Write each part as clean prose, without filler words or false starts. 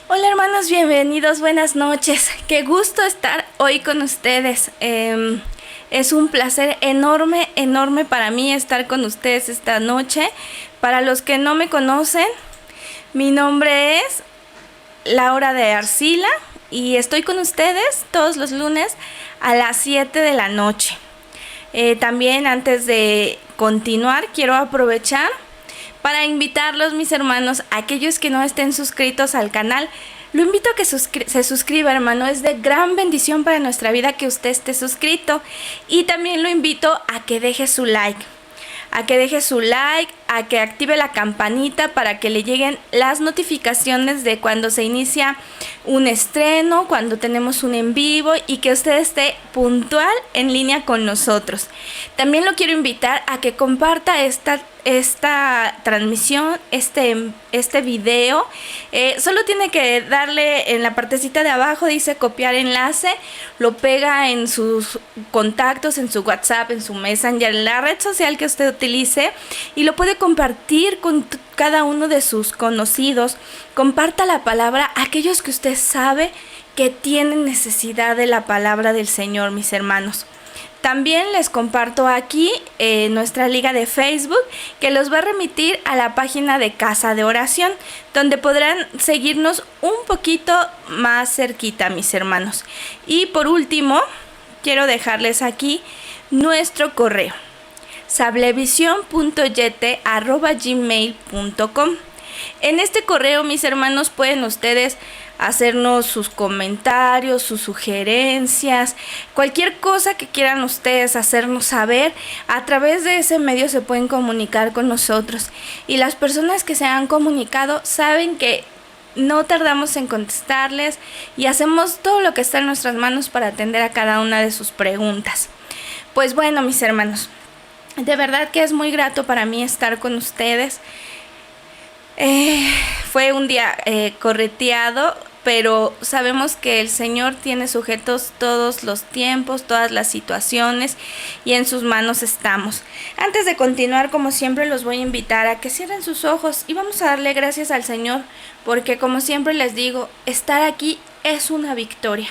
Hola hermanos, bienvenidos, buenas noches. Qué gusto estar hoy con ustedes. Es un placer enorme, enorme para mí estar con ustedes esta noche. Para los que no me conocen, mi nombre es Laura de Arcila y estoy con ustedes todos los lunes a las 7 de la noche. También antes de continuar, quiero aprovechar para invitarlos, mis hermanos, aquellos que no estén suscritos al canal. Lo invito a que se suscriba, hermano. Es de gran bendición para nuestra vida que usted esté suscrito. Y también lo invito a que deje su like. A que active la campanita para que le lleguen las notificaciones de cuando se inicia un estreno, cuando tenemos un en vivo y que usted esté puntual en línea con nosotros. También lo quiero invitar a que comparta esta transmisión, este video. Solo tiene que darle en la partecita de abajo, dice copiar enlace, lo pega en sus contactos, en su WhatsApp, en su Messenger, en la red social que usted utilice y lo puede compartir con cada uno de sus conocidos. Comparta la palabra a aquellos que usted sabe que tienen necesidad de la palabra del Señor, mis hermanos. También les comparto aquí nuestra liga de Facebook que los va a remitir a la página de Casa de Oración, donde podrán seguirnos un poquito más cerquita, mis hermanos. Y por último, quiero dejarles aquí nuestro correo, sablevision.yete@gmail.com. En este correo, mis hermanos, pueden ustedes hacernos sus comentarios, sus sugerencias, cualquier cosa que quieran ustedes hacernos saber. A través de ese medio se pueden comunicar con nosotros. Y las personas que se han comunicado saben que no tardamos en contestarles y hacemos todo lo que está en nuestras manos para atender a cada una de sus preguntas. Pues bueno, mis hermanos, de verdad que es muy grato para mí estar con ustedes. Fue un día correteado, pero sabemos que el Señor tiene sujetos todos los tiempos, todas las situaciones y en sus manos estamos. Antes de continuar, como siempre, los voy a invitar a que cierren sus ojos y vamos a darle gracias al Señor, porque como siempre les digo, estar aquí es una victoria.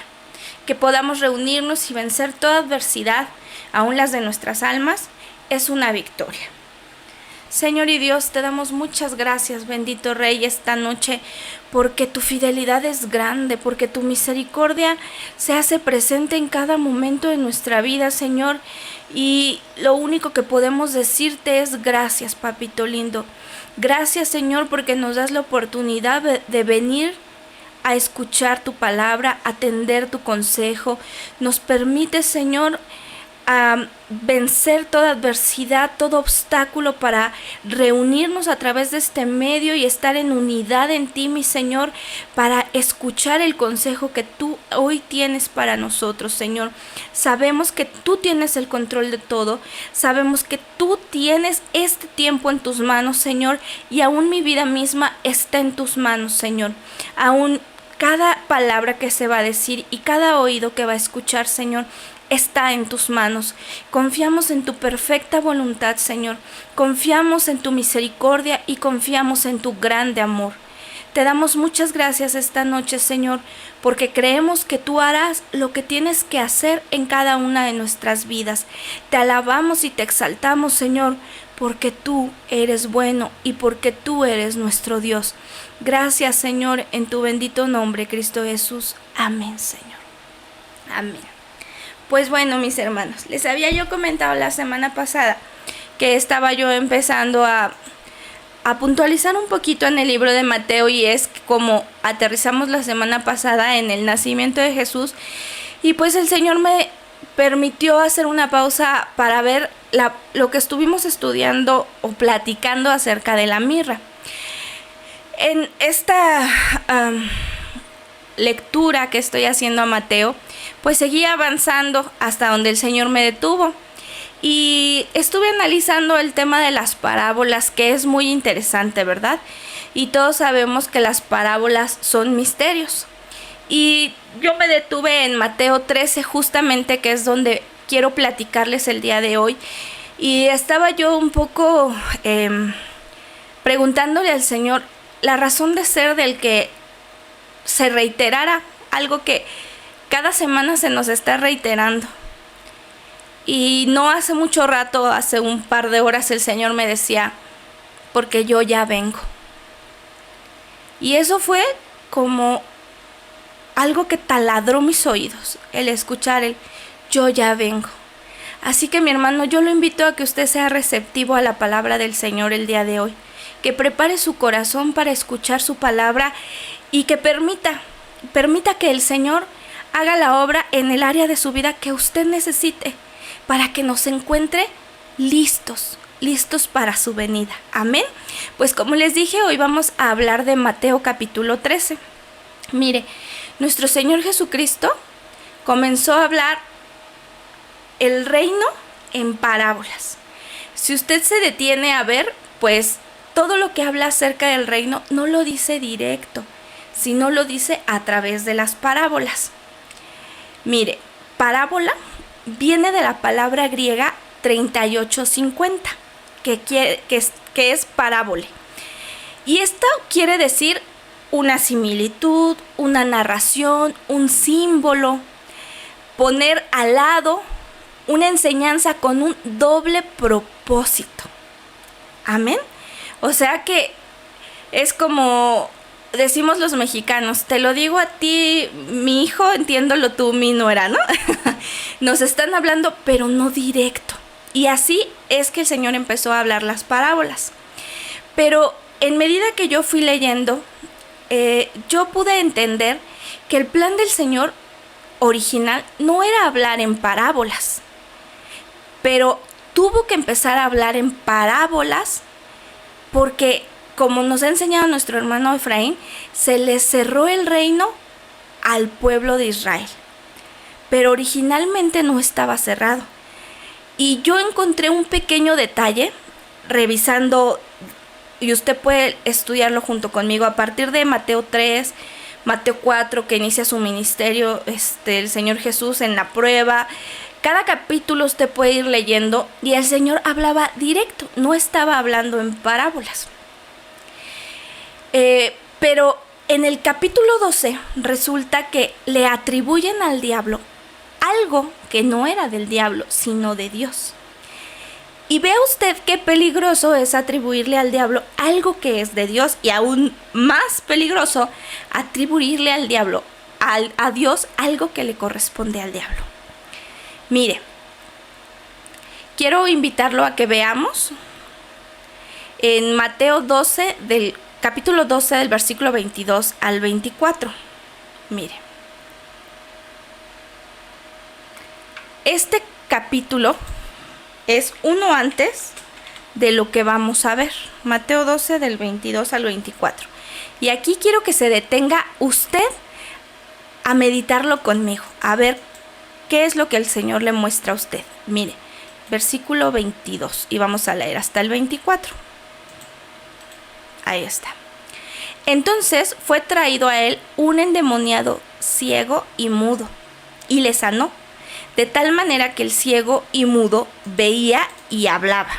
Que podamos reunirnos y vencer toda adversidad, aun las de nuestras almas, es una victoria. Señor y Dios, te damos muchas gracias, bendito Rey, esta noche, porque tu fidelidad es grande, porque tu misericordia se hace presente en cada momento de nuestra vida, Señor, y lo único que podemos decirte es gracias, papito lindo. Gracias, Señor, porque nos das la oportunidad de venir a escuchar tu palabra, atender tu consejo. Nos permite, Señor, a vencer toda adversidad, todo obstáculo para reunirnos a través de este medio y estar en unidad en ti, mi Señor, para escuchar el consejo que tú hoy tienes para nosotros, Señor. Sabemos que tú tienes el control de todo, sabemos que tú tienes este tiempo en tus manos, Señor, y aún mi vida misma está en tus manos, Señor. Aún cada palabra que se va a decir y cada oído que va a escuchar, Señor, está en tus manos. Confiamos en tu perfecta voluntad, Señor. Confiamos en tu misericordia y confiamos en tu grande amor. Te damos muchas gracias esta noche, Señor, porque creemos que tú harás lo que tienes que hacer en cada una de nuestras vidas. Te alabamos y te exaltamos, Señor, porque tú eres bueno y porque tú eres nuestro Dios. Gracias, Señor, en tu bendito nombre, Cristo Jesús. Amén, Señor. Amén. Pues bueno, mis hermanos, les había yo comentado la semana pasada que estaba yo empezando a puntualizar un poquito en el libro de Mateo, y es como aterrizamos la semana pasada en el nacimiento de Jesús, y pues el Señor me permitió hacer una pausa para ver lo que estuvimos estudiando o platicando acerca de la mirra. En esta lectura que estoy haciendo a Mateo, pues seguí avanzando hasta donde el Señor me detuvo y estuve analizando el tema de las parábolas, que es muy interesante, ¿verdad? Y todos sabemos que las parábolas son misterios. Y yo me detuve en Mateo 13 justamente, que es donde quiero platicarles el día de hoy. Y estaba yo un poco preguntándole al Señor la razón de ser del que se reiterara, algo que cada semana se nos está reiterando. Y no hace mucho rato, hace un par de horas, el Señor me decía, porque yo ya vengo. Y eso fue como algo que taladró mis oídos, el escuchar el yo ya vengo. Así que mi hermano, yo lo invito a que usted sea receptivo a la palabra del Señor el día de hoy, que prepare su corazón para escuchar su palabra y que permita que el Señor haga la obra en el área de su vida que usted necesite para que nos encuentre listos para su venida. Amén. Pues como les dije, hoy vamos a hablar de Mateo capítulo 13. Mire, nuestro Señor Jesucristo comenzó a hablar el reino en parábolas. Si usted se detiene a ver, pues todo lo que habla acerca del reino no lo dice directo, sino lo dice a través de las parábolas. Mire, parábola viene de la palabra griega 3850, que es parábole. Y esto quiere decir una similitud, una narración, un símbolo, poner al lado una enseñanza con un doble propósito. Amén. O sea que es como decimos los mexicanos, te lo digo a ti, mi hijo, entiéndolo tú, mi nuera, ¿no? Nos están hablando, pero no directo. Y así es que el Señor empezó a hablar las parábolas. Pero en medida que yo fui leyendo, yo pude entender que el plan del Señor original no era hablar en parábolas, pero tuvo que empezar a hablar en parábolas porque, como nos ha enseñado nuestro hermano Efraín, se le cerró el reino al pueblo de Israel. Pero originalmente no estaba cerrado. Y yo encontré un pequeño detalle revisando, y usted puede estudiarlo junto conmigo, a partir de Mateo 3, Mateo 4, que inicia su ministerio, el Señor Jesús en la prueba. Cada capítulo usted puede ir leyendo y el Señor hablaba directo, no estaba hablando en parábolas. Pero en el capítulo 12 resulta que le atribuyen al diablo algo que no era del diablo, sino de Dios. Y vea usted qué peligroso es atribuirle al diablo algo que es de Dios, y aún más peligroso atribuirle al diablo, a Dios, algo que le corresponde al diablo. Mire, quiero invitarlo a que veamos en Mateo 12, del capítulo 12, del versículo 22 al 24. Mire, este capítulo es uno antes de lo que vamos a ver. Mateo 12, del 22 al 24. Y aquí quiero que se detenga usted a meditarlo conmigo, a ver qué es lo que el Señor le muestra a usted. Mire, versículo 22, y vamos a leer hasta el 24. Ahí está. Entonces fue traído a él un endemoniado ciego y mudo, y le sanó, de tal manera que el ciego y mudo veía y hablaba.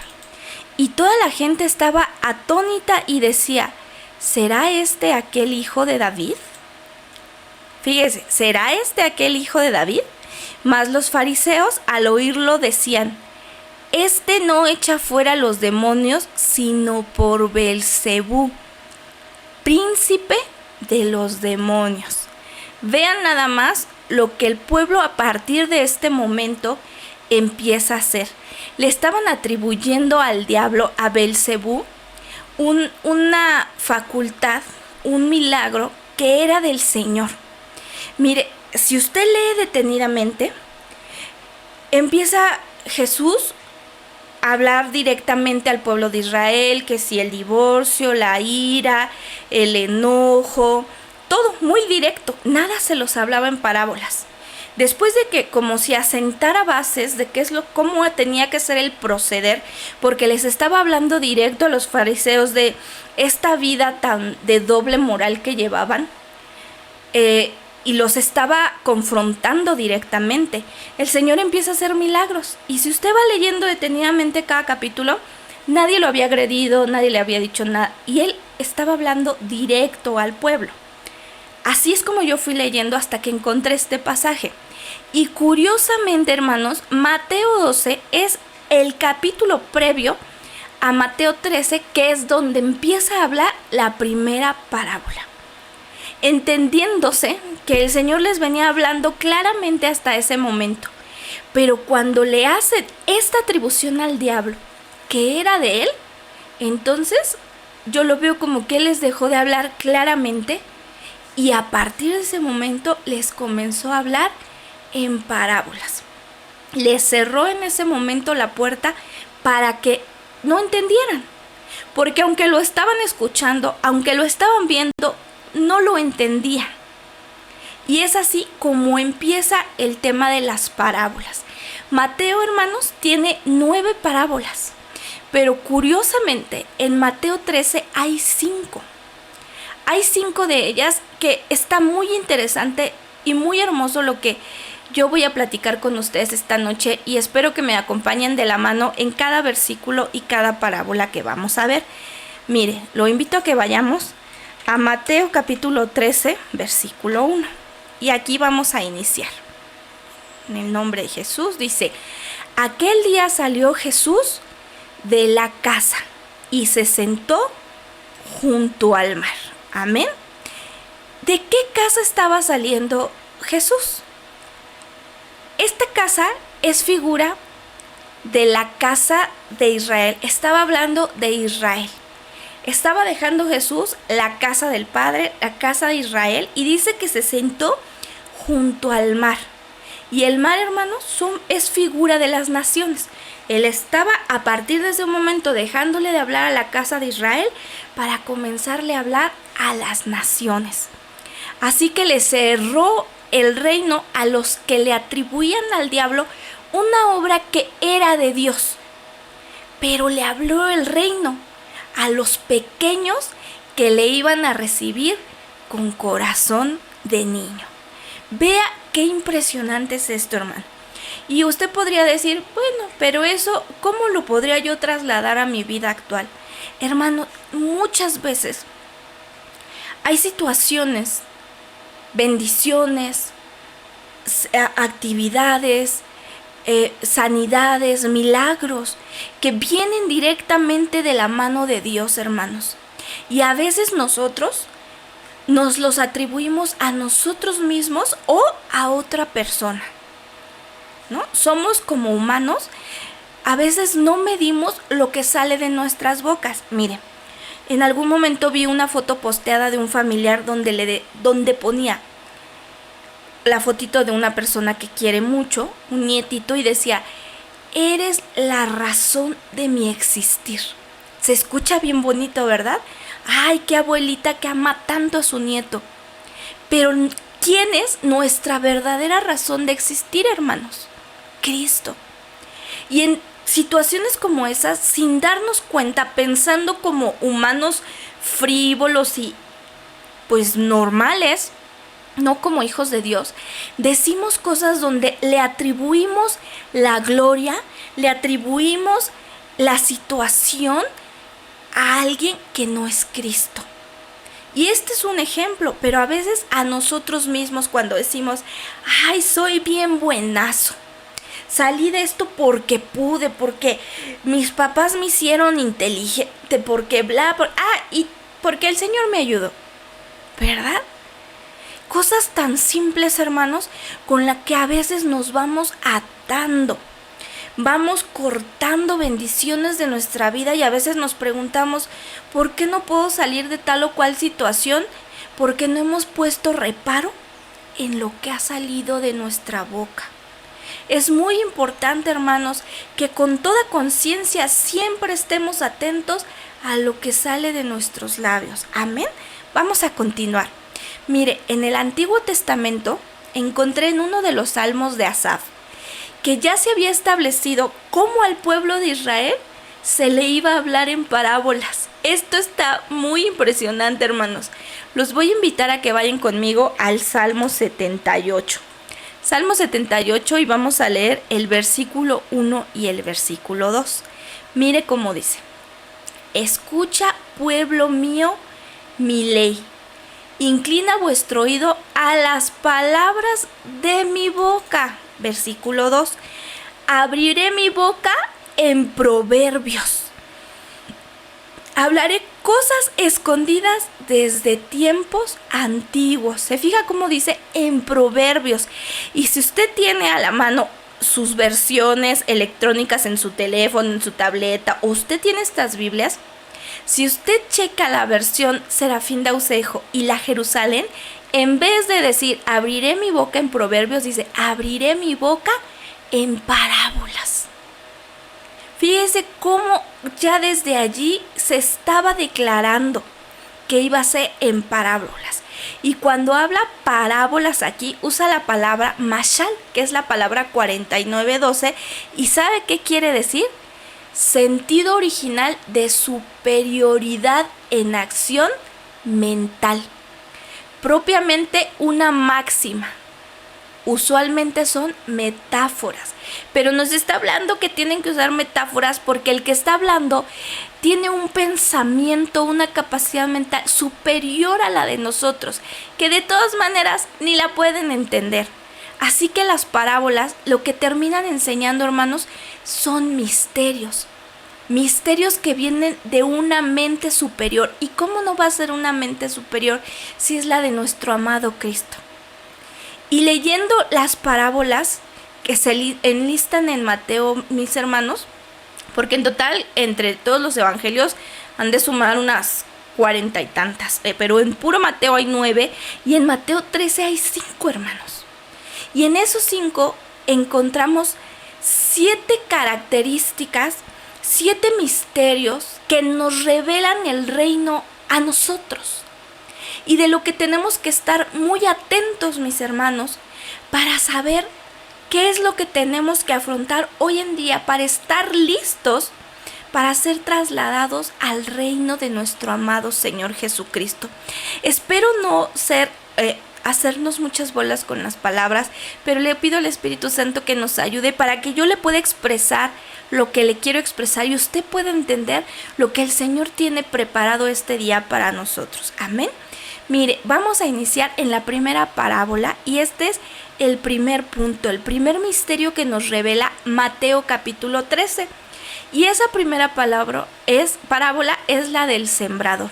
Y toda la gente estaba atónita y decía, ¿será este aquel hijo de David? Fíjese, ¿será este aquel hijo de David? Mas los fariseos al oírlo decían, este no echa fuera los demonios, sino por Beelzebú, príncipe de los demonios. Vean nada más lo que el pueblo a partir de este momento empieza a hacer. Le estaban atribuyendo al diablo, a Beelzebú, una facultad, un milagro que era del Señor. Mire, si usted lee detenidamente, empieza Jesús a hablar directamente al pueblo de Israel, que si el divorcio, la ira, el enojo, todo muy directo, nada se los hablaba en parábolas. Después de que como si asentara bases de cómo tenía que ser el proceder, porque les estaba hablando directo a los fariseos de esta vida tan de doble moral que llevaban, y los estaba confrontando directamente. El Señor empieza a hacer milagros, y si usted va leyendo detenidamente cada capítulo, nadie lo había agredido, nadie le había dicho nada, y él estaba hablando directo al pueblo. Así es como yo fui leyendo hasta que encontré este pasaje. Y curiosamente, hermanos, Mateo 12 es el capítulo previo a Mateo 13, que es donde empieza a hablar la primera parábola. Entendiéndose que el Señor les venía hablando claramente hasta ese momento. Pero cuando le hacen esta atribución al diablo, que era de él, entonces yo lo veo como que él les dejó de hablar claramente y a partir de ese momento les comenzó a hablar en parábolas. Les cerró en ese momento la puerta para que no entendieran. Porque aunque lo estaban escuchando, aunque lo estaban viendo, no lo entendían. Y es así como empieza el tema de las parábolas. Mateo, hermanos, tiene 9 parábolas. Pero curiosamente, en Mateo 13 hay 5. Hay 5 de ellas que está muy interesante y muy hermoso lo que yo voy a platicar con ustedes esta noche y espero que me acompañen de la mano en cada versículo y cada parábola que vamos a ver. Mire, lo invito a que vayamos a Mateo capítulo 13, versículo 1. Y aquí vamos a iniciar. En el nombre de Jesús dice: aquel día salió Jesús de la casa y se sentó junto al mar. Amén. ¿De qué casa estaba saliendo Jesús? Esta casa es figura de la casa de Israel. Estaba hablando de Israel. Estaba dejando Jesús la casa del Padre, la casa de Israel, y dice que se sentó junto al mar. Y el mar, hermanos, es figura de las naciones. Él estaba a partir de ese momento dejándole de hablar a la casa de Israel para comenzarle a hablar a las naciones. Así que le cerró el reino a los que le atribuían al diablo una obra que era de Dios. Pero le habló el reino a los pequeños que le iban a recibir con corazón de niño. Vea qué impresionante es esto, hermano. Y usted podría decir, bueno, pero eso, ¿cómo lo podría yo trasladar a mi vida actual? Hermano, muchas veces hay situaciones, bendiciones, actividades, sanidades, milagros que vienen directamente de la mano de Dios, hermanos. Y a veces nosotros nos los atribuimos a nosotros mismos o a otra persona, ¿no? Somos como humanos, a veces no medimos lo que sale de nuestras bocas. Mire, en algún momento vi una foto posteada de un familiar donde ponía la fotito de una persona que quiere mucho, un nietito, y decía: eres la razón de mi existir. Se escucha bien bonito, ¿verdad? Ay, qué abuelita que ama tanto a su nieto. Pero ¿quién es nuestra verdadera razón de existir, hermanos? Cristo. Y en situaciones como esas, sin darnos cuenta, pensando como humanos frívolos y pues normales, no como hijos de Dios, decimos cosas donde le atribuimos la gloria, le atribuimos la situación a alguien que no es Cristo. Y este es un ejemplo, pero a veces a nosotros mismos cuando decimos: ay, soy bien buenazo, salí de esto porque pude, porque mis papás me hicieron inteligente, porque y porque el Señor me ayudó, ¿verdad? Cosas tan simples, hermanos, con las que a veces nos vamos atando. Vamos cortando bendiciones de nuestra vida y a veces nos preguntamos: ¿por qué no puedo salir de tal o cual situación? Porque no hemos puesto reparo en lo que ha salido de nuestra boca. Es muy importante, hermanos, que con toda conciencia siempre estemos atentos a lo que sale de nuestros labios. Amén. Vamos a continuar. Mire, en el Antiguo Testamento encontré en uno de los salmos de Asaf que ya se había establecido cómo al pueblo de Israel se le iba a hablar en parábolas. Esto está muy impresionante, hermanos. Los voy a invitar a que vayan conmigo al Salmo 78. Salmo 78, y vamos a leer el versículo 1 y el versículo 2. Mire cómo dice: escucha, pueblo mío, mi ley. inclina vuestro oído a las palabras de mi boca. Versículo 2. Abriré mi boca en proverbios. Hablaré cosas escondidas desde tiempos antiguos. Se fija cómo dice en proverbios. Y si usted tiene a la mano sus versiones electrónicas en su teléfono, en su tableta, o usted tiene estas Biblias, si usted checa la versión Serafín Dausejo y la Jerusalén, en vez de decir abriré mi boca en proverbios, dice abriré mi boca en parábolas. Fíjese cómo ya desde allí se estaba declarando que iba a ser en parábolas. Y cuando habla parábolas aquí, usa la palabra mashal, que es la palabra 4912. ¿Y sabe qué quiere decir? Sentido original de superioridad en acción mental. Propiamente una máxima. Usualmente son metáforas, pero nos está hablando que tienen que usar metáforas porque el que está hablando tiene un pensamiento, una capacidad mental superior a la de nosotros, que de todas maneras ni la pueden entender. Así que las parábolas lo que terminan enseñando, hermanos, son misterios. Misterios que vienen de una mente superior. ¿Y cómo no va a ser una mente superior si es la de nuestro amado Cristo? Y leyendo las parábolas que se enlistan en Mateo, mis hermanos, porque en total entre todos los evangelios han de sumar unas 40 y tantas, pero en puro Mateo hay 9 y en Mateo 13 hay 5, hermanos. Y en esos 5 encontramos 7 características, 7 misterios que nos revelan el reino a nosotros. Y de lo que tenemos que estar muy atentos, mis hermanos, para saber qué es lo que tenemos que afrontar hoy en día para estar listos para ser trasladados al reino de nuestro amado Señor Jesucristo. Espero no hacernos muchas bolas con las palabras, pero le pido al Espíritu Santo que nos ayude para que yo le pueda expresar lo que le quiero expresar y usted pueda entender lo que el Señor tiene preparado este día para nosotros. Amén. Mire, vamos a iniciar en la primera parábola y este es el primer punto, el primer misterio que nos revela Mateo capítulo 13. Y esa primera parábola es la del sembrador.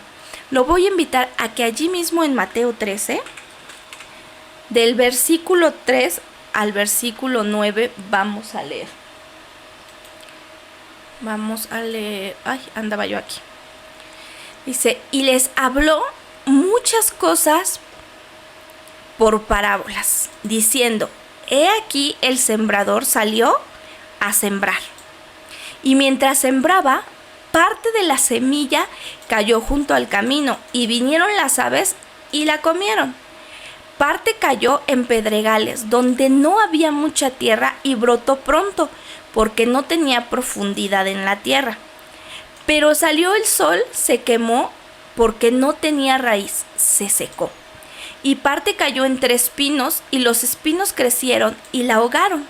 Lo voy a invitar a que allí mismo en Mateo 13, del versículo 3 al versículo 9, vamos a leer. Ay, andaba yo aquí. Dice, y les habló muchas cosas por parábolas, diciendo, he aquí el sembrador salió a sembrar. Y mientras sembraba, parte de la semilla cayó junto al camino, y vinieron las aves y la comieron. Parte cayó en pedregales, donde no había mucha tierra, y brotó pronto, porque no tenía profundidad en la tierra. Pero salió el sol, se quemó, porque no tenía raíz, se secó. Y parte cayó entre espinos, y los espinos crecieron y la ahogaron.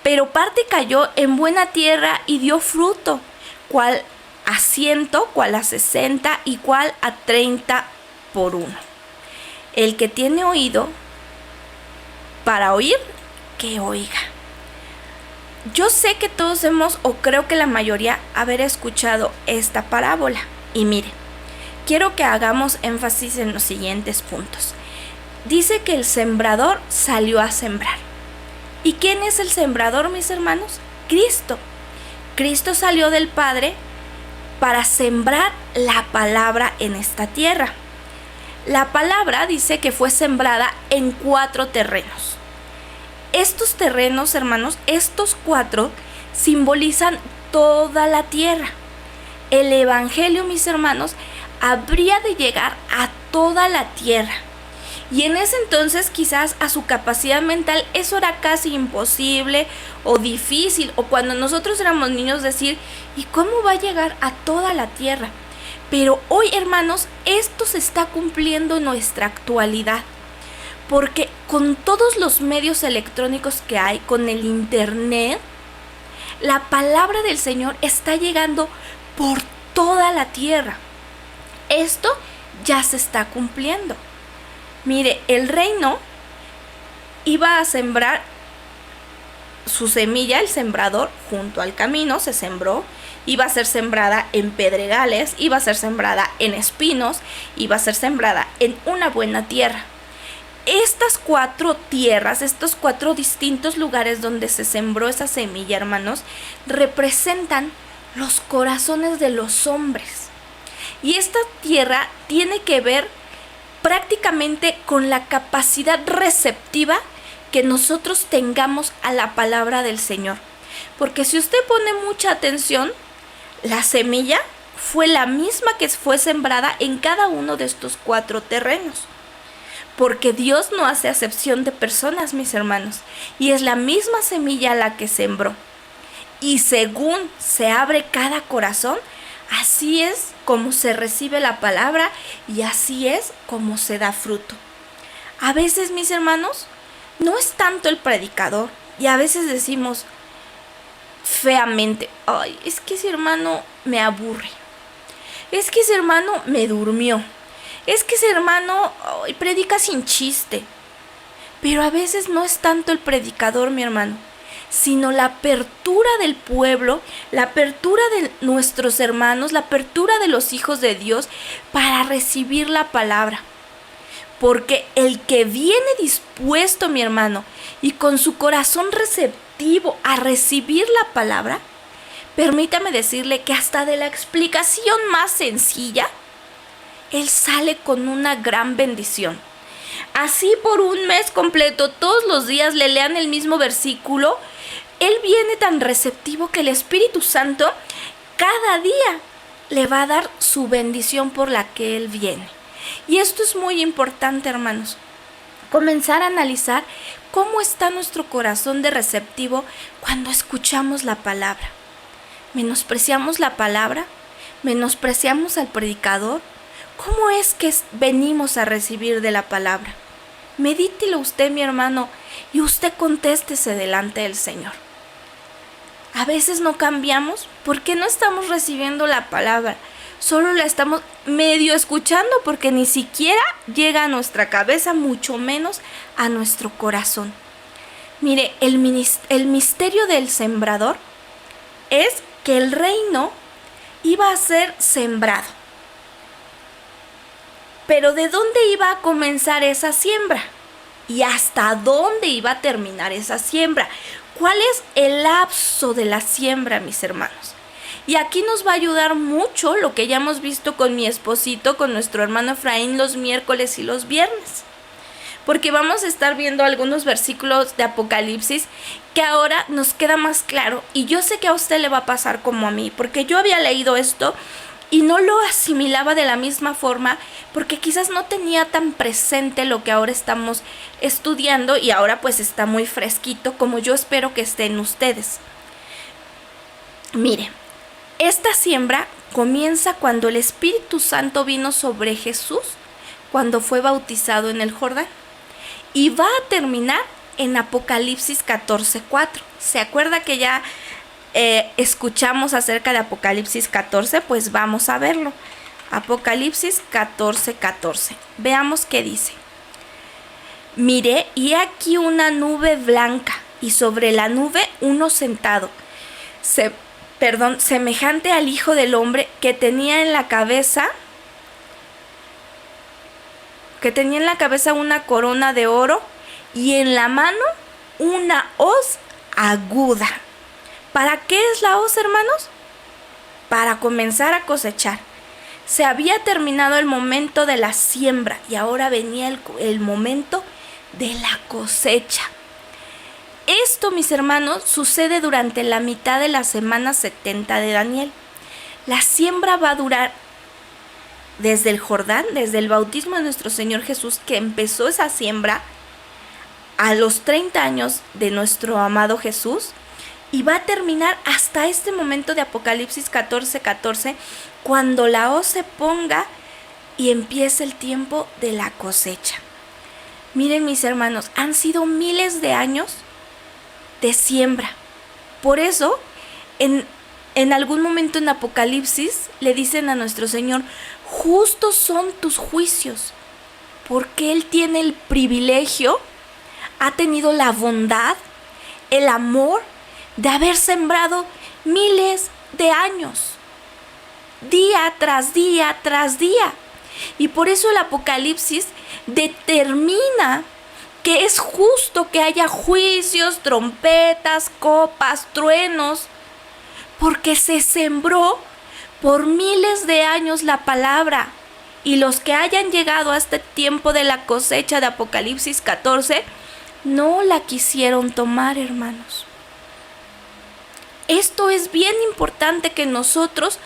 Pero parte cayó en buena tierra y dio fruto, cual a 100, cual a 60 y cual a 30 por uno. El que tiene oído para oír, que oiga. Yo sé que todos o creo que la mayoría, haber escuchado esta parábola. Y mire, quiero que hagamos énfasis en los siguientes puntos. Dice que el sembrador salió a sembrar. ¿Y quién es el sembrador, mis hermanos? Cristo. Cristo salió del Padre para sembrar la palabra en esta tierra. La palabra dice que fue sembrada en 4 terrenos. Estos terrenos, hermanos, estos 4 simbolizan toda la tierra. El Evangelio, mis hermanos, habría de llegar a toda la tierra. Y en ese entonces quizás a su capacidad mental eso era casi imposible o difícil. O cuando nosotros éramos niños decir, ¿y cómo va a llegar a toda la tierra? Pero hoy, hermanos, esto se está cumpliendo en nuestra actualidad. Porque con todos los medios electrónicos que hay, con el internet, la palabra del Señor está llegando por toda la tierra. Esto ya se está cumpliendo. Mire, el reino iba a sembrar su semilla, el sembrador, junto al camino, se sembró, iba a ser sembrada en pedregales, iba a ser sembrada en espinos, iba a ser sembrada en una buena tierra. Estas 4 tierras, estos 4 distintos lugares donde se sembró esa semilla, hermanos, representan los corazones de los hombres. Y esta tierra tiene que ver prácticamente con la capacidad receptiva que nosotros tengamos a la palabra del Señor. Porque si usted pone mucha atención, la semilla fue la misma que fue sembrada en cada uno de estos 4 terrenos. Porque Dios no hace acepción de personas, mis hermanos, y es la misma semilla la que sembró. Y según se abre cada corazón, así es como se recibe la palabra y así es como se da fruto. A veces, mis hermanos, no es tanto el predicador, y a veces decimos feamente, ay, es que ese hermano me aburre, es que ese hermano me durmió, es que ese hermano predica sin chiste. Pero a veces no es tanto el predicador, mi hermano, sino la apertura del pueblo, la apertura de nuestros hermanos, la apertura de los hijos de Dios para recibir la palabra. Porque el que viene dispuesto, mi hermano, y con su corazón receptivo a recibir la palabra, permítame decirle que hasta de la explicación más sencilla, él sale con una gran bendición. Así por un mes completo, todos los días le lean el mismo versículo, él viene tan receptivo que el Espíritu Santo cada día le va a dar su bendición por la que él viene. Y esto es muy importante, hermanos. Comenzar a analizar cómo está nuestro corazón de receptivo cuando escuchamos la palabra. ¿Menospreciamos la palabra? ¿Menospreciamos al predicador? ¿Cómo es que venimos a recibir de la palabra? Medítelo usted, mi hermano, y usted contéstese delante del Señor. A veces no cambiamos porque no estamos recibiendo la palabra. Solo la estamos medio escuchando porque ni siquiera llega a nuestra cabeza, mucho menos a nuestro corazón. Mire, el misterio del sembrador es que el reino iba a ser sembrado. Pero ¿de dónde iba a comenzar esa siembra? ¿Y hasta dónde iba a terminar esa siembra? ¿Cuál es el lapso de la siembra, mis hermanos? Y aquí nos va a ayudar mucho lo que ya hemos visto con mi esposito, con nuestro hermano Efraín, los miércoles y los viernes. Porque vamos a estar viendo algunos versículos de Apocalipsis que ahora nos queda más claro. Y yo sé que a usted le va a pasar como a mí, porque yo había leído esto y no lo asimilaba de la misma forma, porque quizás no tenía tan presente lo que ahora estamos estudiando y ahora pues está muy fresquito, como yo espero que estén ustedes. Mire, esta siembra comienza cuando el Espíritu Santo vino sobre Jesús, cuando fue bautizado en el Jordán, y va a terminar en Apocalipsis 14:4. ¿Se acuerda que ya escuchamos acerca de Apocalipsis 14? Pues vamos a verlo. Apocalipsis 14:14. Veamos qué dice. Miré y aquí una nube blanca y sobre la nube uno sentado, semejante al Hijo del Hombre, que tenía en la cabeza una corona de oro y en la mano una hoz aguda. ¿Para qué es la hoz, hermanos? Para comenzar a cosechar. Se había terminado el momento de la siembra y ahora venía el momento de la cosecha. Esto, mis hermanos, sucede durante la mitad de la semana 70 de Daniel. La siembra va a durar desde el Jordán, desde el bautismo de nuestro Señor Jesús, que empezó esa siembra a los 30 años de nuestro amado Jesús, y va a terminar hasta este momento de Apocalipsis 14:14, cuando la hoz se ponga y empiece el tiempo de la cosecha. Miren, mis hermanos, han sido miles de años de siembra. Por eso, en algún momento en Apocalipsis le dicen a nuestro Señor: justos son tus juicios, porque Él tiene el privilegio, ha tenido la bondad, el amor de haber sembrado miles de años, día tras día tras día. Y por eso el Apocalipsis determina que es justo que haya juicios, trompetas, copas, truenos, porque se sembró por miles de años la palabra. Y los que hayan llegado a este tiempo de la cosecha de Apocalipsis 14, no la quisieron tomar, hermanos. Esto es bien importante, que nosotros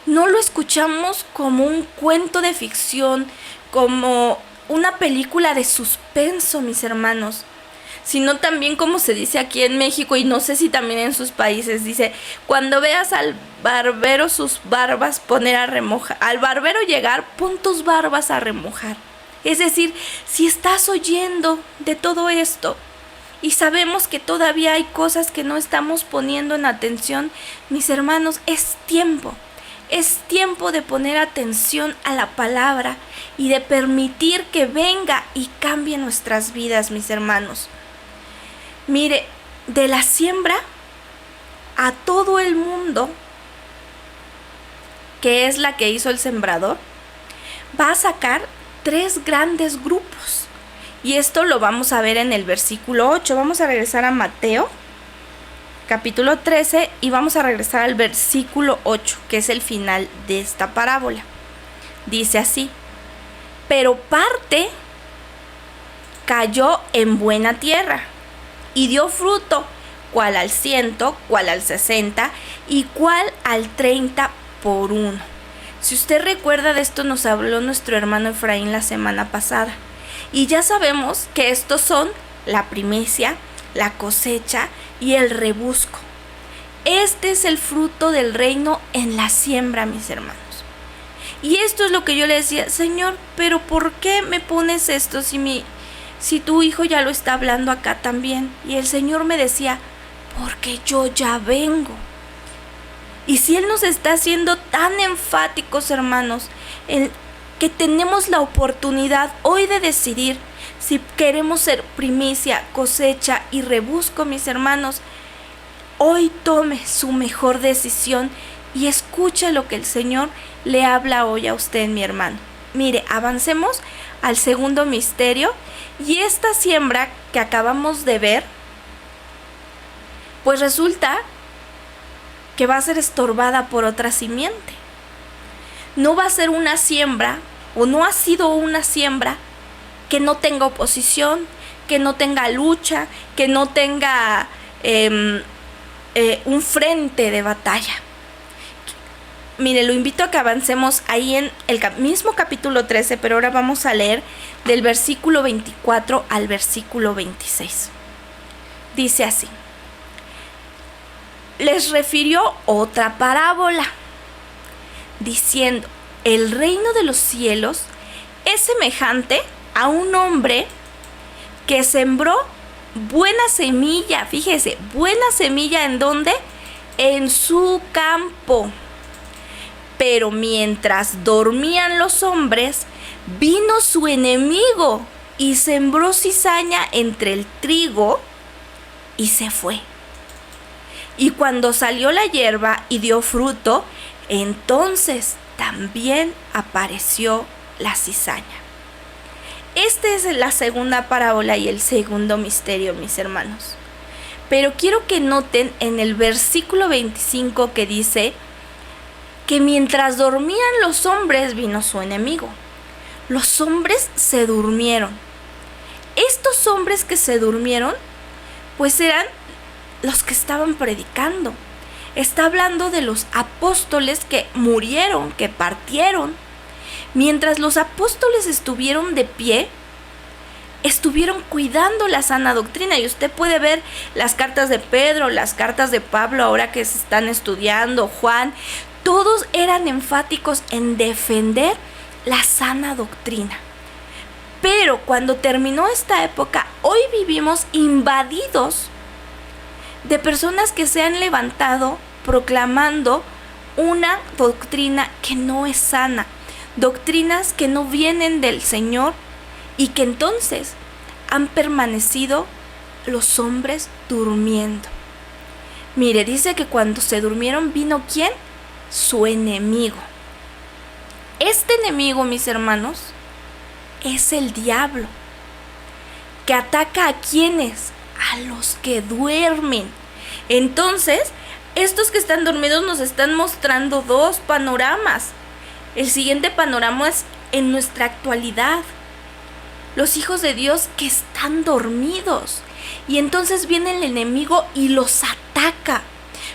no lo escuchamos como un cuento de ficción, como una película de suspenso, mis hermanos, sino también, como se dice aquí en México, y no sé si también en sus países, dice: cuando veas al barbero sus barbas poner a remojar, al barbero llegar, pon tus barbas a remojar. Es decir, si estás oyendo de todo esto y sabemos que todavía hay cosas que no estamos poniendo en atención, mis hermanos, es tiempo de poner atención a la palabra y de permitir que venga y cambie nuestras vidas, mis hermanos. Mire, de la siembra a todo el mundo, que es la que hizo el sembrador, va a sacar 3 grandes grupos. Y esto lo vamos a ver en el versículo 8. Vamos a regresar a Mateo, capítulo 13, y vamos a regresar al versículo 8, que es el final de esta parábola. Dice así: pero parte cayó en buena tierra y dio fruto, cual al 100, cual al 60 y cual al 30 por uno. Si usted recuerda, de esto nos habló nuestro hermano Efraín la semana pasada. Y ya sabemos que estos son la primicia, la cosecha y el rebusco. Este es el fruto del reino en la siembra, mis hermanos. Y esto es lo que yo le decía: Señor, pero ¿por qué me pones esto si tu hijo ya lo está hablando acá también? Y el Señor me decía: porque yo ya vengo. Y si Él nos está haciendo tan enfáticos, hermanos, en que tenemos la oportunidad hoy de decidir si queremos ser primicia, cosecha y rebusco, mis hermanos, hoy tome su mejor decisión y escuche lo que el Señor le habla hoy a usted, mi hermano. Mire, avancemos al segundo misterio, y esta siembra que acabamos de ver, pues resulta que va a ser estorbada por otra simiente. No va a ser una siembra, o no ha sido una siembra que no tenga oposición, que no tenga lucha, que no tenga un frente de batalla. Mire, lo invito a que avancemos ahí en el mismo capítulo 13, pero ahora vamos a leer del versículo 24 al versículo 26. Dice así: les refirió otra parábola, diciendo: el reino de los cielos es semejante a un hombre que sembró buena semilla. Fíjese, buena semilla, ¿en dónde? En su campo. Pero mientras dormían los hombres, vino su enemigo y sembró cizaña entre el trigo y se fue. Y cuando salió la hierba y dio fruto, entonces también apareció la cizaña. Esta es la segunda parábola y el segundo misterio, mis hermanos. Pero quiero que noten en el versículo 25 que dice que mientras dormían los hombres, vino su enemigo. Los hombres se durmieron. Estos hombres que se durmieron, pues eran los que estaban predicando. Está hablando de los apóstoles que murieron, que partieron. Mientras los apóstoles estuvieron de pie, estuvieron cuidando la sana doctrina. Y usted puede ver las cartas de Pedro, las cartas de Pablo, ahora que se están estudiando, Juan. Todos eran enfáticos en defender la sana doctrina. Pero cuando terminó esta época, hoy vivimos invadidos de personas que se han levantado proclamando una doctrina que no es sana, doctrinas que no vienen del Señor y que entonces han permanecido los hombres durmiendo. Mire, dice que cuando se durmieron vino ¿quién? Su enemigo. Este enemigo, mis hermanos, es el diablo, que ataca a ¿quiénes? A los que duermen. Entonces, estos que están dormidos nos están mostrando dos panoramas. El siguiente panorama es en nuestra actualidad. Los hijos de Dios que están dormidos. Y entonces viene el enemigo y los ataca.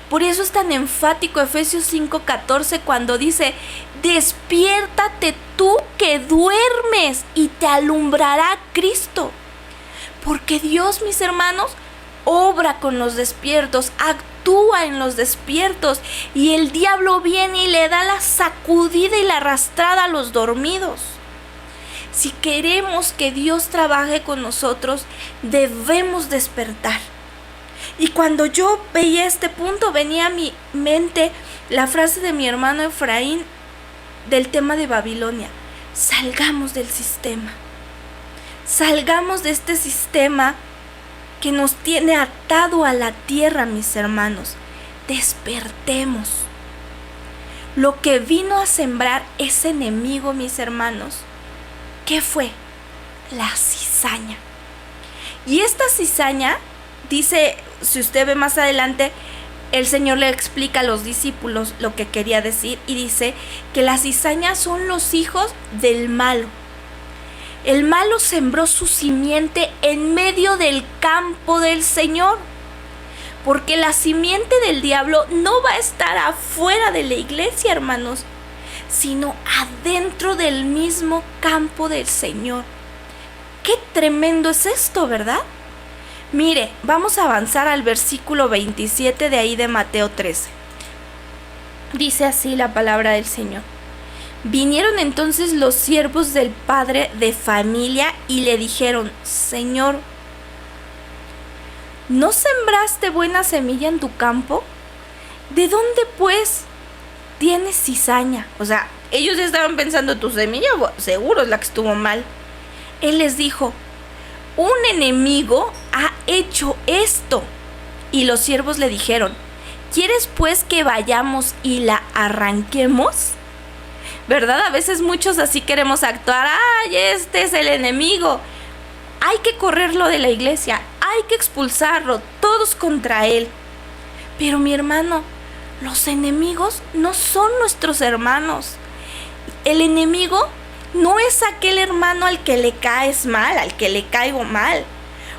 Por eso es tan enfático Efesios 5:14 cuando dice: despiértate tú que duermes y te alumbrará Cristo. Porque Dios, mis hermanos, obra con los despiertos, actúa en los despiertos, y el diablo viene y le da la sacudida y la arrastrada a los dormidos. Si queremos que Dios trabaje con nosotros, debemos despertar. Y cuando yo veía este punto, venía a mi mente la frase de mi hermano Efraín del tema de Babilonia: salgamos del sistema. Salgamos de este sistema que nos tiene atado a la tierra, mis hermanos. Despertemos. Lo que vino a sembrar ese enemigo, mis hermanos, ¿qué fue? La cizaña. Y esta cizaña, dice, si usted ve más adelante, el Señor le explica a los discípulos lo que quería decir y dice que la cizaña son los hijos del malo. El malo sembró su simiente en medio del campo del Señor, porque la simiente del diablo no va a estar afuera de la iglesia, hermanos, sino adentro del mismo campo del Señor. Qué tremendo es esto, ¿verdad? Mire, vamos a avanzar al versículo 27 de ahí de Mateo 13. Dice así la palabra del Señor: vinieron entonces los siervos del padre de familia y le dijeron: Señor, ¿no sembraste buena semilla en tu campo? ¿De dónde pues tienes cizaña? O sea, ellos estaban pensando: tu semilla seguro es la que estuvo mal. Él les dijo: un enemigo ha hecho esto. Y los siervos le dijeron: ¿quieres pues que vayamos y la arranquemos? ¿Verdad? A veces muchos así queremos actuar: ¡ay, este es el enemigo! Hay que correrlo de la iglesia, hay que expulsarlo, todos contra él. Pero mi hermano, los enemigos no son nuestros hermanos. El enemigo no es aquel hermano al que le caes mal, al que le caigo mal,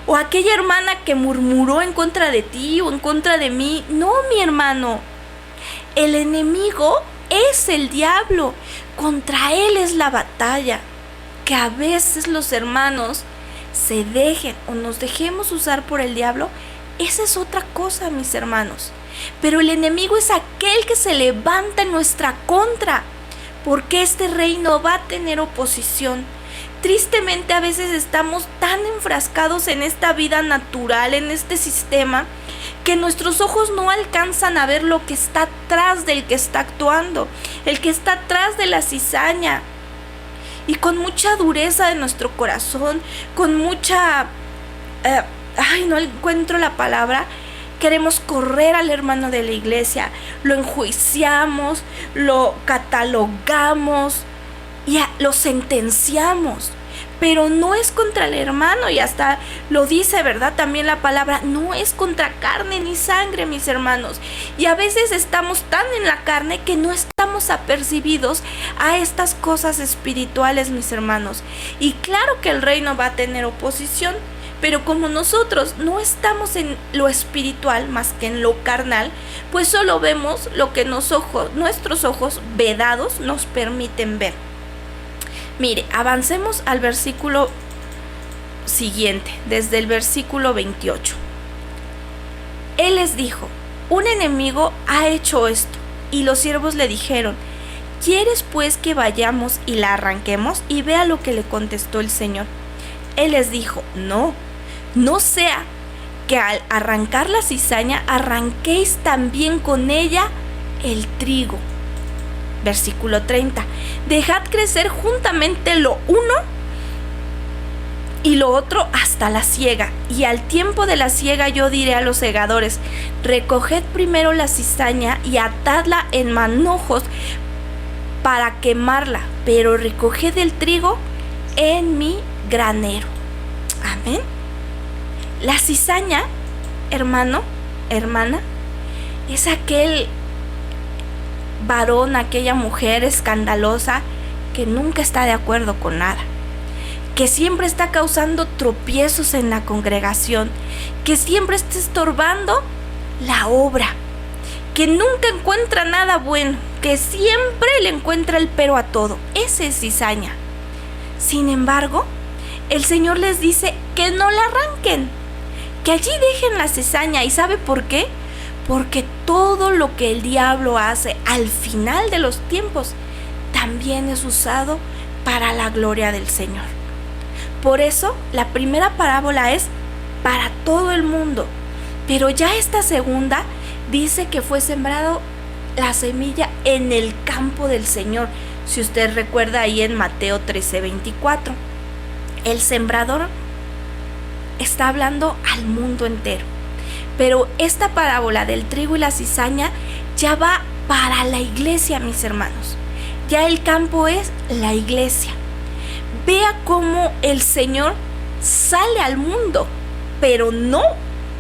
o aquella hermana que murmuró en contra de ti o en contra de mí. No, mi hermano, el enemigo es el diablo. Contra él es la batalla. Que a veces los hermanos se dejen o nos dejemos usar por el diablo, esa es otra cosa, mis hermanos. Pero el enemigo es aquel que se levanta en nuestra contra, porque este reino va a tener oposición. Tristemente a veces estamos tan enfrascados en esta vida natural, en este sistema, que nuestros ojos no alcanzan a ver lo que está atrás del que está actuando, el que está atrás de la cizaña. Y con mucha dureza de nuestro corazón, con mucha... no encuentro la palabra. Queremos correr al hermano de la iglesia, lo enjuiciamos, lo catalogamos y lo sentenciamos. Pero no es contra el hermano, y hasta lo dice, ¿verdad? También la palabra: no es contra carne ni sangre, mis hermanos. Y a veces estamos tan en la carne que no estamos apercibidos a estas cosas espirituales, mis hermanos. Y claro que el reino va a tener oposición, pero como nosotros no estamos en lo espiritual más que en lo carnal, pues solo vemos lo que nuestros ojos vedados nos permiten ver. Mire, avancemos al versículo siguiente, desde el versículo 28. Él les dijo: un enemigo ha hecho esto. Y los siervos le dijeron: ¿quieres pues que vayamos y la arranquemos? Y vea lo que le contestó el Señor. Él les dijo: no sea que al arrancar la cizaña arranquéis también con ella el trigo. Versículo 30. Dejad crecer juntamente lo uno y lo otro hasta la siega. Y al tiempo de la siega yo diré a los segadores: recoged primero la cizaña y atadla en manojos para quemarla, pero recoged el trigo en mi granero. Amén. La cizaña, hermano, hermana, es aquel varón, aquella mujer escandalosa que nunca está de acuerdo con nada, que siempre está causando tropiezos en la congregación, que siempre está estorbando la obra, que nunca encuentra nada bueno, que siempre le encuentra el pero a todo. Ese es cizaña. Sin embargo, el Señor les dice que no la arranquen, que allí dejen la cizaña. ¿Y sabe por qué? Porque todo lo que el diablo hace al final de los tiempos también es usado para la gloria del Señor. Por eso la primera parábola es para todo el mundo, pero ya esta segunda dice que fue sembrado la semilla en el campo del Señor. Si usted recuerda ahí en Mateo 13:24, el sembrador está hablando al mundo entero. Pero esta parábola del trigo y la cizaña ya va para la iglesia, mis hermanos. Ya el campo es la iglesia. Vea cómo el Señor sale al mundo, pero no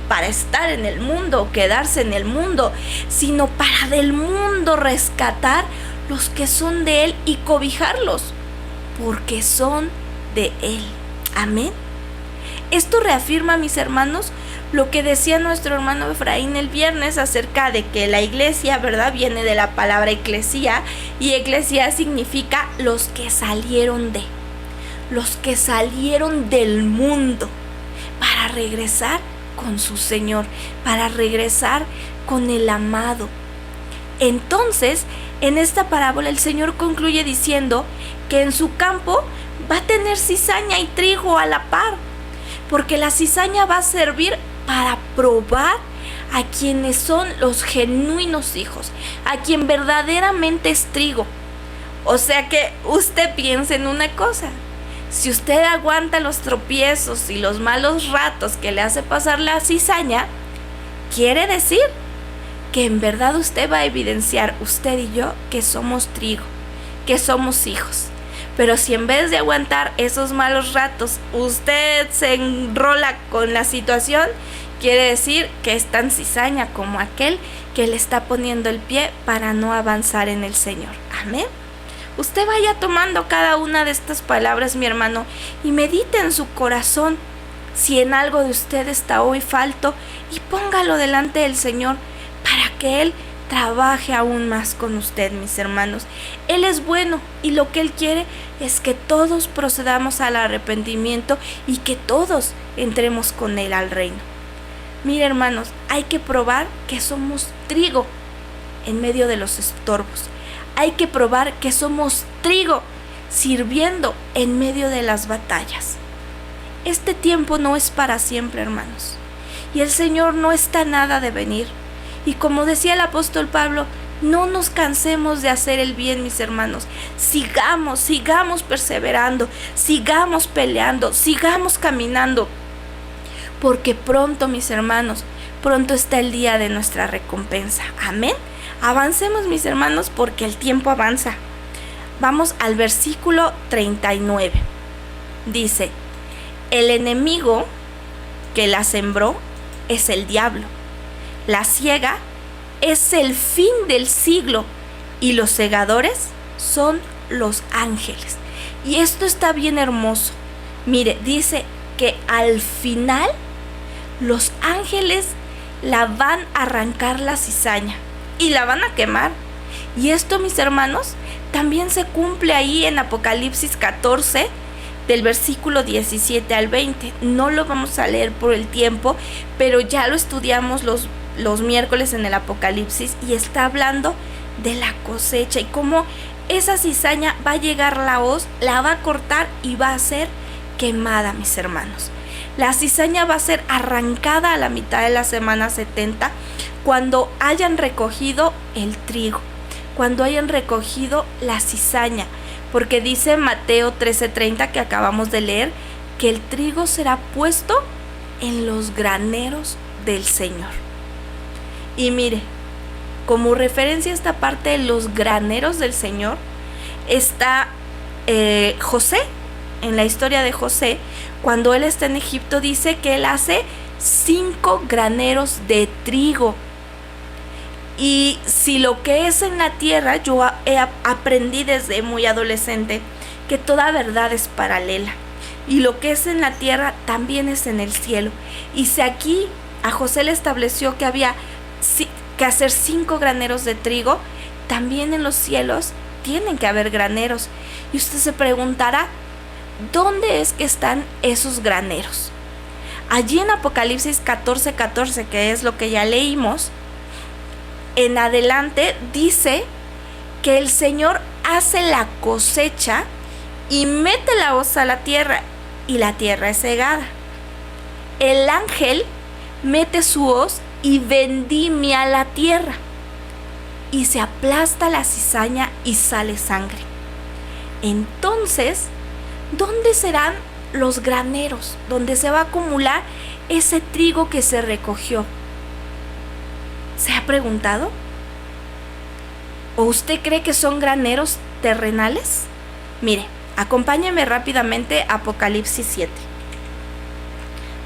para estar en el mundo o quedarse en el mundo, sino para del mundo rescatar los que son de Él y cobijarlos, porque son de Él. Amén. Esto reafirma, mis hermanos, lo que decía nuestro hermano Efraín el viernes acerca de que la iglesia, ¿verdad?, viene de la palabra eclesía, y eclesía significa los que salieron del mundo para regresar con su Señor, para regresar con el amado. Entonces, en esta parábola el Señor concluye diciendo que en su campo va a tener cizaña y trigo a la par, porque la cizaña va a servir para probar a quienes son los genuinos hijos, a quien verdaderamente es trigo. O sea que usted piense en una cosa: si usted aguanta los tropiezos y los malos ratos que le hace pasar la cizaña, quiere decir que en verdad usted va a evidenciar, usted y yo, que somos trigo, que somos hijos. Pero si en vez de aguantar esos malos ratos, usted se enrola con la situación, quiere decir que es tan cizaña como aquel que le está poniendo el pie para no avanzar en el Señor. Amén. Usted vaya tomando cada una de estas palabras, mi hermano, y medite en su corazón si en algo de usted está hoy falto, y póngalo delante del Señor para que Él trabaje aún más con usted, mis hermanos. Él es bueno y lo que Él quiere es que todos procedamos al arrepentimiento y que todos entremos con Él al reino. Mire, hermanos, hay que probar que somos trigo en medio de los estorbos. Hay que probar que somos trigo sirviendo en medio de las batallas. Este tiempo no es para siempre, hermanos, y el Señor no está nada de venir. Y como decía el apóstol Pablo, no nos cansemos de hacer el bien, mis hermanos. Sigamos perseverando, sigamos peleando, sigamos caminando, porque pronto, mis hermanos, pronto está el día de nuestra recompensa. Amén. Avancemos, mis hermanos, porque el tiempo avanza. Vamos al versículo 39. Dice: el enemigo que la sembró es el diablo. La siega es el fin del siglo y los segadores son los ángeles. Y esto está bien hermoso. Mire, dice que al final los ángeles la van a arrancar la cizaña y la van a quemar. Y esto, mis hermanos, también se cumple ahí en Apocalipsis 14, del versículo 17 al 20. No lo vamos a leer por el tiempo, pero ya lo estudiamos los miércoles en el Apocalipsis, y está hablando de la cosecha y cómo esa cizaña va a llegar la hoz, la va a cortar y va a ser quemada, mis hermanos. La cizaña va a ser arrancada a la mitad de la semana 70, cuando hayan recogido el trigo. cuando hayan recogido la cizaña, porque dice Mateo 13:30 que acabamos de leer, que el trigo será puesto en los graneros del Señor. Y mire, como referencia a esta parte de los graneros del Señor, está José. En la historia de José, cuando él está en Egipto, dice que él hace 5 graneros de trigo. Y si lo que es en la tierra, yo aprendí desde muy adolescente que toda verdad es paralela. Y lo que es en la tierra también es en el cielo. Y si aquí a José le estableció que había que hacer 5 graneros de trigo, también en los cielos tienen que haber graneros. Y usted se preguntará, ¿dónde es que están esos graneros? Allí en Apocalipsis 14:14, que es lo que ya leímos, en adelante dice que el Señor hace la cosecha y mete la hoz a la tierra, y la tierra es segada. El ángel mete su hoz y vendimia la tierra, y se aplasta la cizaña y sale sangre. Entonces, ¿dónde serán los graneros donde se va a acumular ese trigo que se recogió? ¿Se ha preguntado? ¿O usted cree que son graneros terrenales? Mire, acompáñeme rápidamente a Apocalipsis 7.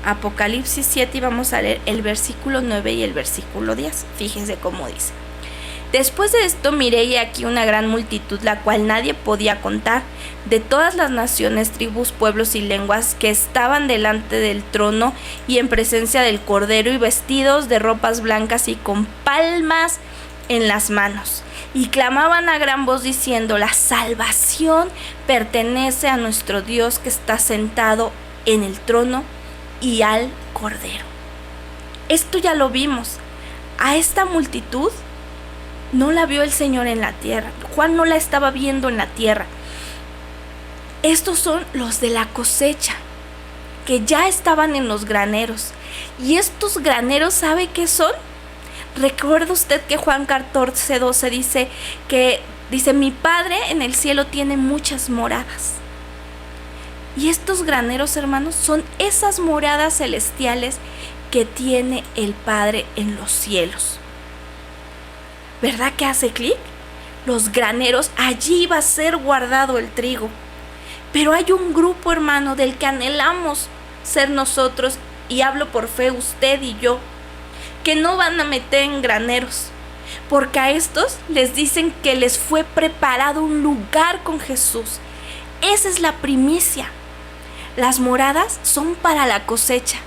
Apocalipsis 7, y vamos a leer el versículo 9 y el versículo 10. Fíjense cómo dice. Después de esto miré y aquí una gran multitud, la cual nadie podía contar, de todas las naciones, tribus, pueblos y lenguas, que estaban delante del trono y en presencia del Cordero, y vestidos de ropas blancas y con palmas en las manos. Y clamaban a gran voz diciendo: la salvación pertenece a nuestro Dios, que está sentado en el trono y al Cordero. Esto ya lo vimos. A esta multitud no la vio el Señor en la tierra. Juan no la estaba viendo en la tierra. Estos son los de la cosecha, que ya estaban en los graneros. Y estos graneros, ¿sabe qué son? Recuerda usted que Juan 14:12 dice: mi Padre en el cielo tiene muchas moradas. Y estos graneros, hermanos, son esas moradas celestiales que tiene el Padre en los cielos. ¿Verdad que hace clic? Los graneros, allí va a ser guardado el trigo. Pero hay un grupo, hermano, del que anhelamos ser nosotros, y hablo por fe, usted y yo, que no van a meter en graneros, porque a estos les dicen que les fue preparado un lugar con Jesús. Esa es la primicia. Las moradas son para la cosecha,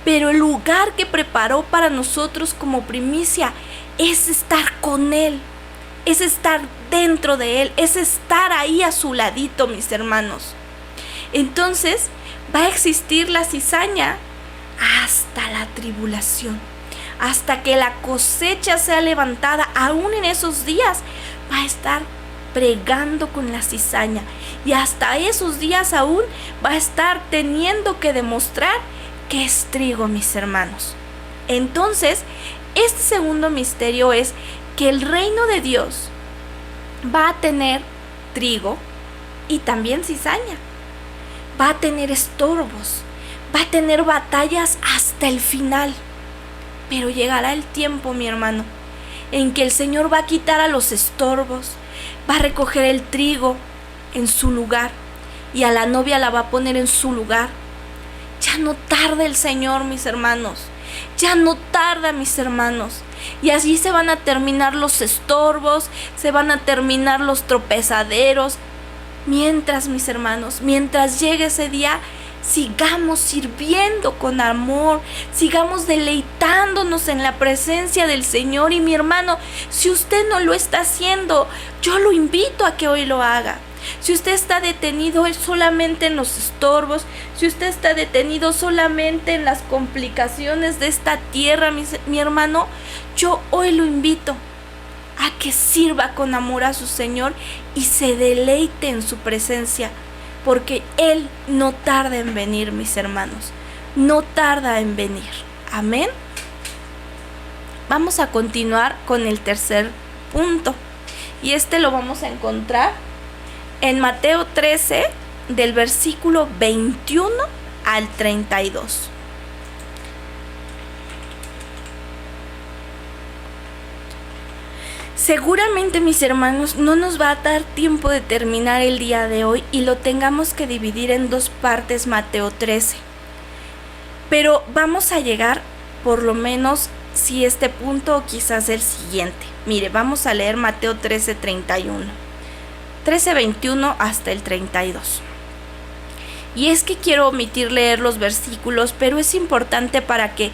pero el lugar que preparó para nosotros como primicia es estar con Él, es estar dentro de Él, es estar ahí a su ladito, mis hermanos. Entonces va a existir la cizaña hasta la tribulación, hasta que la cosecha sea levantada. Aún en esos días va a estar pregando con la cizaña, y hasta esos días aún va a estar teniendo que demostrar que es trigo, mis hermanos. Entonces, este segundo misterio es que el reino de Dios va a tener trigo y también cizaña. Va a tener estorbos, va a tener batallas hasta el final. Pero llegará el tiempo, mi hermano, en que el Señor va a quitar a los estorbos, va a recoger el trigo en su lugar, y a la novia la va a poner en su lugar. Ya no tarda el Señor, mis hermanos. Ya no tarda, mis hermanos. Y así se van a terminar los estorbos, se van a terminar los tropezaderos. Mientras, mis hermanos, mientras llegue ese día, sigamos sirviendo con amor, sigamos deleitándonos en la presencia del Señor. Y mi hermano, si usted no lo está haciendo, yo lo invito a que hoy lo haga. Si usted está detenido solamente en los estorbos, si usted está detenido solamente en las complicaciones de esta tierra, mi hermano, yo hoy lo invito a que sirva con amor a su Señor y se deleite en su presencia, porque Él no tarda en venir, mis hermanos, no tarda en venir. Amén. Vamos a continuar con el tercer punto, Y lo vamos a encontrar en Mateo 13, del versículo 21 al 32. Seguramente, mis hermanos, no nos va a dar tiempo de terminar el día de hoy y lo tengamos que dividir en dos partes, Mateo 13. Pero vamos a llegar por lo menos si este punto o quizás el siguiente. Mire, vamos a leer Mateo 13, 31. 13, 21 hasta el 32. Y es que quiero omitir leer los versículos, pero es importante para que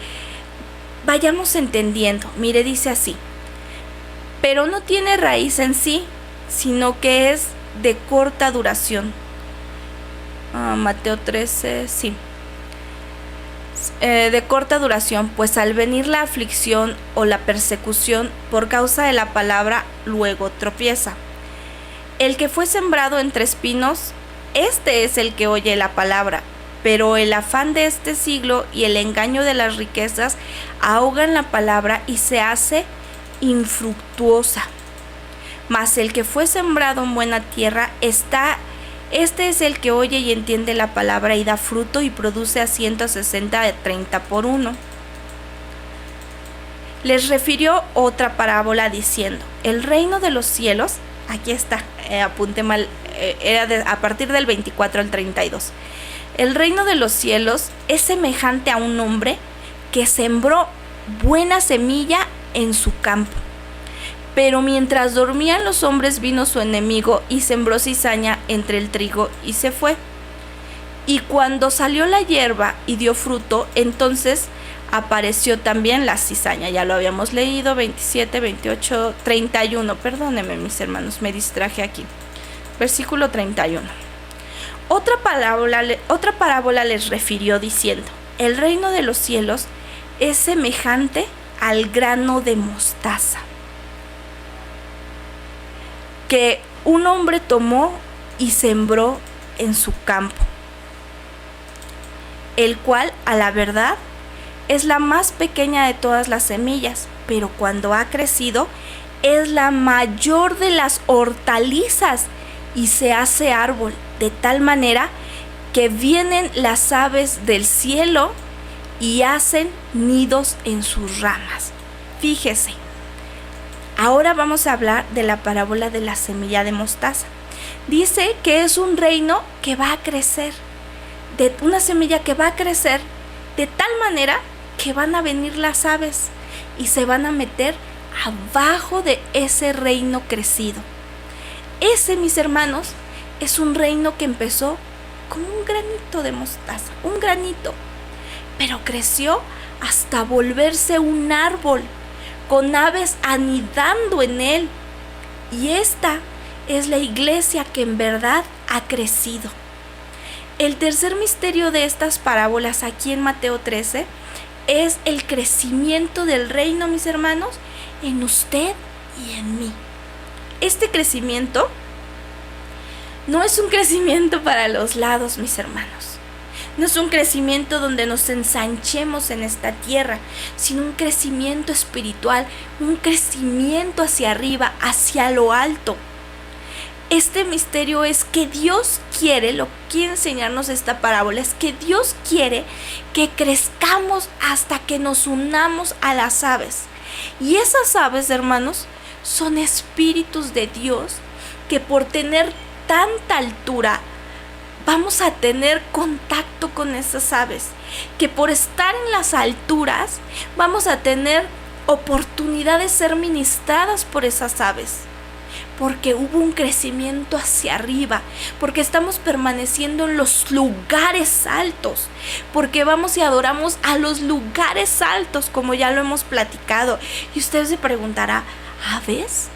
vayamos entendiendo. Mire, dice así: pero no tiene raíz en sí, sino que es de corta duración. Mateo 13, sí. De corta duración, pues al venir la aflicción o la persecución por causa de la palabra, luego tropieza. El que fue sembrado entre espinos, este es el que oye la palabra, pero el afán de este siglo y el engaño de las riquezas ahogan la palabra y se hace infructuosa. Mas el que fue sembrado en buena tierra, este es el que oye y entiende la palabra y da fruto y produce a 160 de 30 por 1. Les refirió otra parábola diciendo: el reino de los cielos, aquí está, apunté mal, era a partir del 24 al 32. El reino de los cielos es semejante a un hombre que sembró buena semilla en su campo. Pero mientras dormían los hombres, vino su enemigo y sembró cizaña entre el trigo y se fue. Y cuando salió la hierba y dio fruto, entonces apareció también la cizaña. Ya lo habíamos leído, 27, 28, 31. Perdónenme, mis hermanos, me distraje aquí. Versículo 31. Otra parábola les refirió diciendo: el reino de los cielos es semejante al grano de mostaza, que un hombre tomó y sembró en su campo, el cual, a la verdad, es la más pequeña de todas las semillas, pero cuando ha crecido, es la mayor de las hortalizas y se hace árbol, de tal manera que vienen las aves del cielo y hacen nidos en sus ramas. Fíjese. Ahora vamos a hablar de la parábola de la semilla de mostaza. Dice que es un reino que va a crecer, de una semilla que va a crecer de tal manera que van a venir las aves y se van a meter abajo de ese reino crecido. Ese, mis hermanos, es un reino que empezó como un granito de mostaza, un granito, pero creció hasta volverse un árbol, con aves anidando en él. Y esta es la iglesia que en verdad ha crecido. El tercer misterio de estas parábolas aquí en Mateo 13 es el crecimiento del reino, mis hermanos, en usted y en mí. Este crecimiento no es un crecimiento para los lados, mis hermanos. No es un crecimiento donde nos ensanchemos en esta tierra, sino un crecimiento espiritual, un crecimiento hacia arriba, hacia lo alto. Este misterio es que Dios quiere, lo que quiere enseñarnos esta parábola, es que Dios quiere que crezcamos hasta que nos unamos a las aves. Y esas aves, hermanos, son espíritus de Dios que por tener tanta altura, vamos a tener contacto con esas aves, que por estar en las alturas vamos a tener oportunidad de ser ministradas por esas aves, porque hubo un crecimiento hacia arriba, porque estamos permaneciendo en los lugares altos, porque vamos y adoramos a los lugares altos, como ya lo hemos platicado. Y usted se preguntará: ¿aves?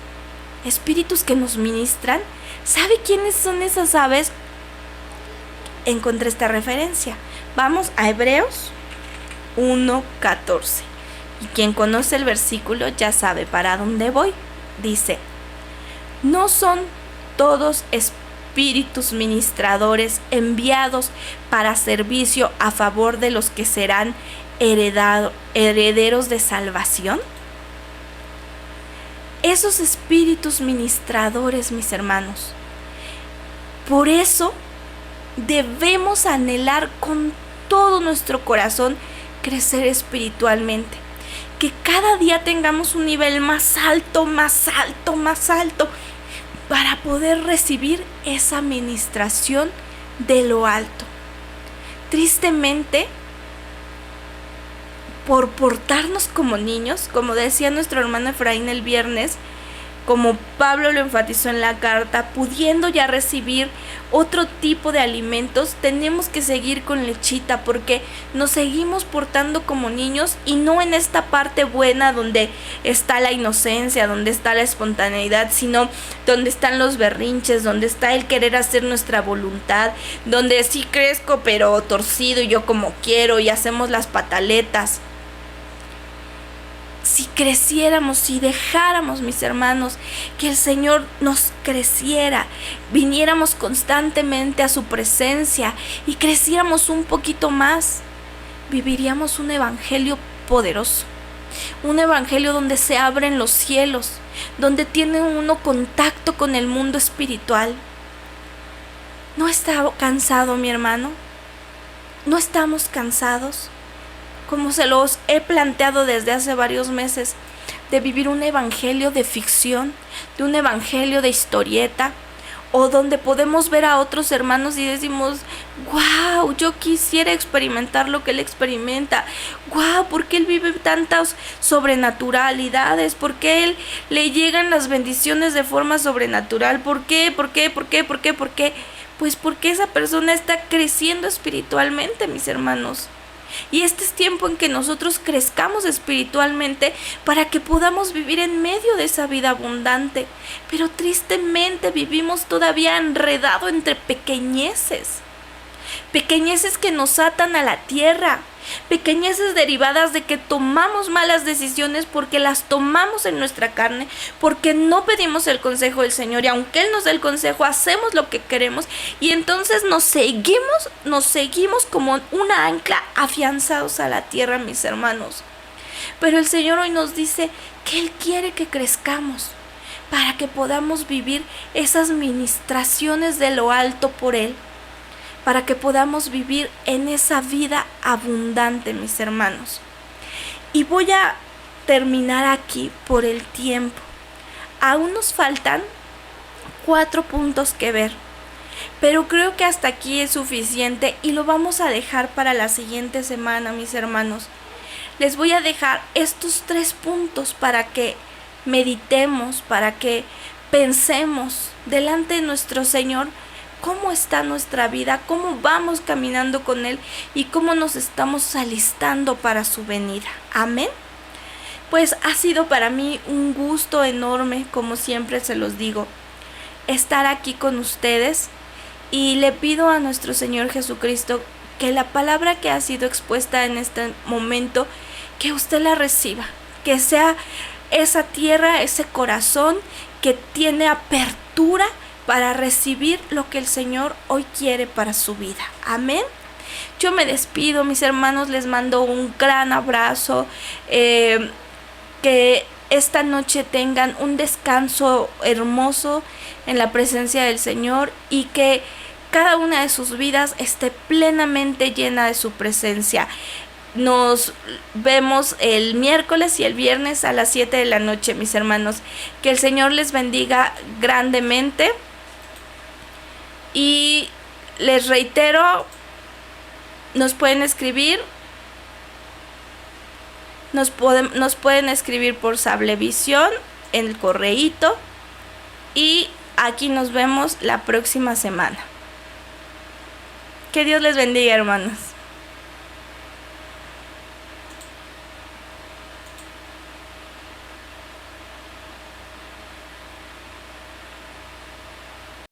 ¿Espíritus que nos ministran? ¿Sabe quiénes son esas aves? Encontré esta referencia. Vamos a Hebreos 1:14. Y quien conoce el versículo ya sabe para dónde voy. Dice: ¿no son todos espíritus ministradores enviados para servicio a favor de los que serán herederos de salvación? esos espíritus ministradores, mis hermanos. Por eso debemos anhelar con todo nuestro corazón crecer espiritualmente. Que cada día tengamos un nivel más alto, más alto, más alto, para poder recibir esa ministración de lo alto. Tristemente, por portarnos como niños, como decía nuestro hermano Efraín el viernes, como Pablo lo enfatizó en la carta, pudiendo ya recibir otro tipo de alimentos, tenemos que seguir con lechita porque nos seguimos portando como niños y no en esta parte buena donde está la inocencia, donde está la espontaneidad, sino donde están los berrinches, donde está el querer hacer nuestra voluntad, donde sí crezco pero torcido y yo como quiero y hacemos las pataletas. Si creciéramos, si dejáramos, mis hermanos, que el Señor nos creciera, viniéramos constantemente a su presencia y creciéramos un poquito más, viviríamos un evangelio poderoso, un evangelio donde se abren los cielos, donde tiene uno contacto con el mundo espiritual. ¿No está cansado, mi hermano? ¿No estamos cansados? Como se los he planteado desde hace varios meses, de vivir un evangelio de ficción, de un evangelio de historieta, o donde podemos ver a otros hermanos y decimos, wow, yo quisiera experimentar lo que él experimenta, wow, ¿por qué él vive tantas sobrenaturalidades? ¿Por qué él le llegan las bendiciones de forma sobrenatural? ¿Por qué? Pues porque esa persona está creciendo espiritualmente, mis hermanos. Y este es tiempo en que nosotros crezcamos espiritualmente para que podamos vivir en medio de esa vida abundante. Pero tristemente vivimos todavía enredados entre pequeñeces que nos atan a la tierra, pequeñeces derivadas de que tomamos malas decisiones porque las tomamos en nuestra carne, porque no pedimos el consejo del Señor y aunque Él nos dé el consejo hacemos lo que queremos y entonces nos seguimos como una ancla afianzados a la tierra, mis hermanos. Pero el Señor hoy nos dice que Él quiere que crezcamos para que podamos vivir esas ministraciones de lo alto por Él, para que podamos vivir en esa vida abundante, mis hermanos. Y voy a terminar aquí por el tiempo. Aún nos faltan 4 puntos que ver, pero creo que hasta aquí es suficiente y lo vamos a dejar para la siguiente semana, mis hermanos. Les voy a dejar estos 3 puntos para que meditemos, para que pensemos delante de nuestro Señor cómo está nuestra vida, cómo vamos caminando con Él y cómo nos estamos alistando para su venida. Amén. Pues ha sido para mí un gusto enorme, como siempre se los digo, estar aquí con ustedes y le pido a nuestro Señor Jesucristo que la palabra que ha sido expuesta en este momento, que usted la reciba, que sea esa tierra, ese corazón que tiene apertura para recibir lo que el Señor hoy quiere para su vida. Amén. Yo me despido, mis hermanos, les mando un gran abrazo, que esta noche tengan un descanso hermoso en la presencia del Señor y que cada una de sus vidas esté plenamente llena de su presencia. Nos vemos el miércoles y el viernes a las 7 de la noche, mis hermanos. Que el Señor les bendiga grandemente. Y les reitero, nos pueden escribir. Nos pueden escribir por Sablevisión en el correíto. Y aquí nos vemos la próxima semana. Que Dios les bendiga, hermanos.